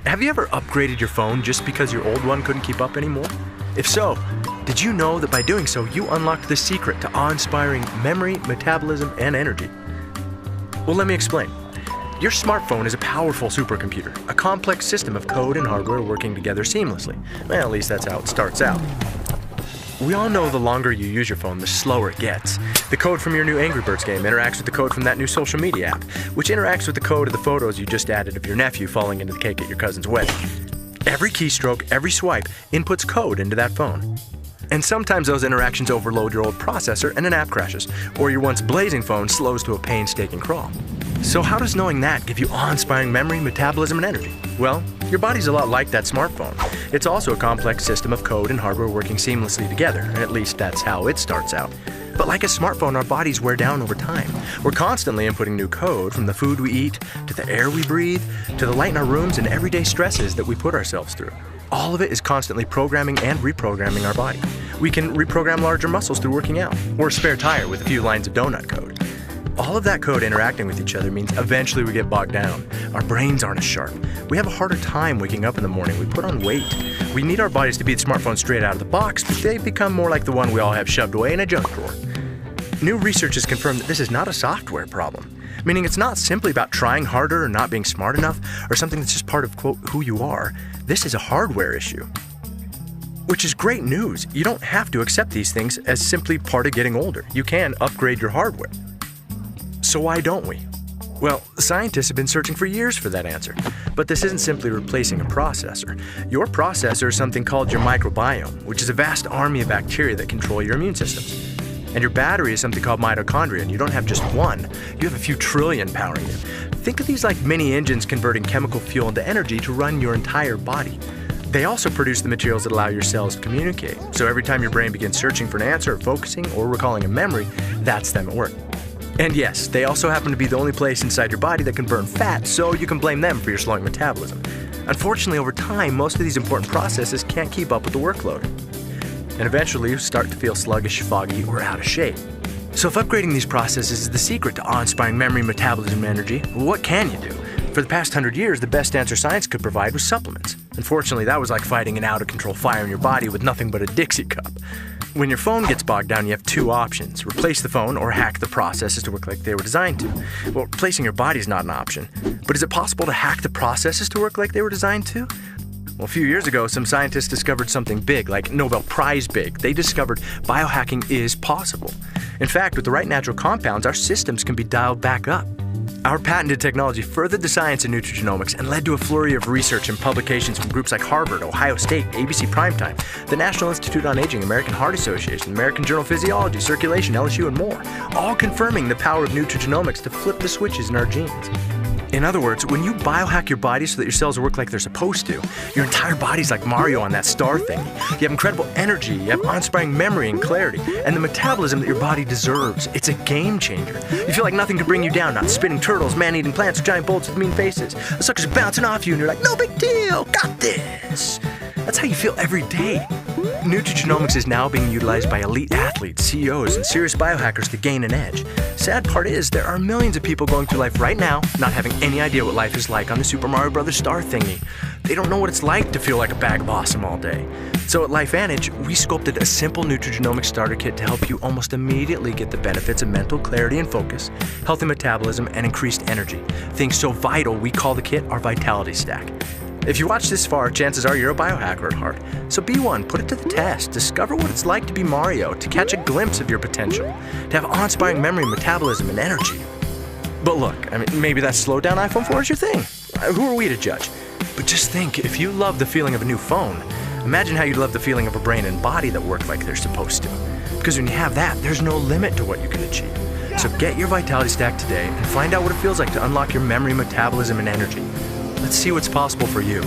Have you ever upgraded your phone just because your old one couldn't keep up anymore? If so, did you know that by doing so, you unlocked the secret to awe-inspiring memory, metabolism, and energy? Well, let me explain. Your smartphone is a powerful supercomputer, a complex system of code and hardware working together seamlessly. Well, at least that's how it starts out. We all know the longer you use your phone, the slower it gets. The code from your new Angry Birds game interacts with the code from that new social media app, which interacts with the code of the photos you just added of your nephew falling into the cake at your cousin's wedding. Every keystroke, every swipe inputs code into that phone. And sometimes those interactions overload your old processor and an app crashes, or your once blazing phone slows to a painstaking crawl. So how does knowing that give you awe-inspiring memory, metabolism, and energy? Well, your body's a lot like that smartphone. It's also a complex system of code and hardware working seamlessly together, at least that's how it starts out. But like a smartphone, our bodies wear down over time. We're constantly inputting new code from the food we eat, to the air we breathe, to the light in our rooms and everyday stresses that we put ourselves through. All of it is constantly programming and reprogramming our body. We can reprogram larger muscles through working out, or a spare tire with a few lines of donut code. All of that code interacting with each other means eventually we get bogged down. Our brains aren't as sharp. We have a harder time waking up in the morning. We put on weight. We need our bodies to beat smartphones straight out of the box, but they become more like the one we all have shoved away in a junk drawer. New research has confirmed that this is not a software problem, meaning it's not simply about trying harder or not being smart enough or something that's just part of, quote, who you are. This is a hardware issue. Which is great news. You don't have to accept these things as simply part of getting older. You can upgrade your hardware. So why don't we? Well, scientists have been searching for years for that answer. But this isn't simply replacing a processor. Your processor is something called your microbiome, which is a vast army of bacteria that control your immune system. And your battery is something called mitochondria, and you don't have just one. You have a few trillion powering you. Think of these like mini engines converting chemical fuel into energy to run your entire body. They also produce the materials that allow your cells to communicate. So every time your brain begins searching for an answer, focusing, or recalling a memory, that's them at work. And yes, they also happen to be the only place inside your body that can burn fat, so you can blame them for your slowing metabolism. Unfortunately, over time, most of these important processes can't keep up with the workload. And eventually, you start to feel sluggish, foggy, or out of shape. So if upgrading these processes is the secret to awe-inspiring memory, metabolism, and energy, what can you do? For the past 100 years, the best answer science could provide was supplements. Unfortunately, that was like fighting an out-of-control fire in your body with nothing but a Dixie cup. When your phone gets bogged down, you have two options: replace the phone or hack the processes to work like they were designed to. Well, replacing your body is not an option. But is it possible to hack the processes to work like they were designed to? Well, a few years ago, some scientists discovered something big, like Nobel Prize big. They discovered biohacking is possible. In fact, with the right natural compounds, our systems can be dialed back up. Our patented technology furthered the science in nutrigenomics and led to a flurry of research and publications from groups like Harvard, Ohio State, ABC Primetime, the National Institute on Aging, American Heart Association, American Journal of Physiology, Circulation, LSU, and more, all confirming the power of nutrigenomics to flip the switches in our genes. In other words, when you biohack your body so that your cells work like they're supposed to, your entire body's like Mario on that star thingy. You have incredible energy, you have awe-inspiring memory and clarity, and the metabolism that your body deserves. It's a game changer. You feel like nothing could bring you down, not spinning turtles, man-eating plants, or giant bolts with mean faces. The suckers are bouncing off you and you're like, no big deal, got this. That's how you feel every day. Nutrigenomics is now being utilized by elite athletes, CEOs, and serious biohackers to gain an edge. Sad part is, there are millions of people going through life right now not having any idea what life is like on the Super Mario Bros. Star thingy. They don't know what it's like to feel like a bag of awesome all day. So at LifeVantage, we sculpted a simple nutrigenomics starter kit to help you almost immediately get the benefits of mental clarity and focus, healthy metabolism, and increased energy. Things so vital, we call the kit our Vitality Stack. If you watch this far, chances are you're a biohacker at heart. So be one, put it to the test, discover what it's like to be Mario, to catch a glimpse of your potential, to have awe-inspiring memory, metabolism, and energy. But look, maybe that slowed down iPhone 4 is your thing. Who are we to judge? But just think, if you love the feeling of a new phone, imagine how you'd love the feeling of a brain and body that work like they're supposed to. Because when you have that, there's no limit to what you can achieve. So get your Vitality Stack today and find out what it feels like to unlock your memory, metabolism, and energy. Let's see what's possible for you.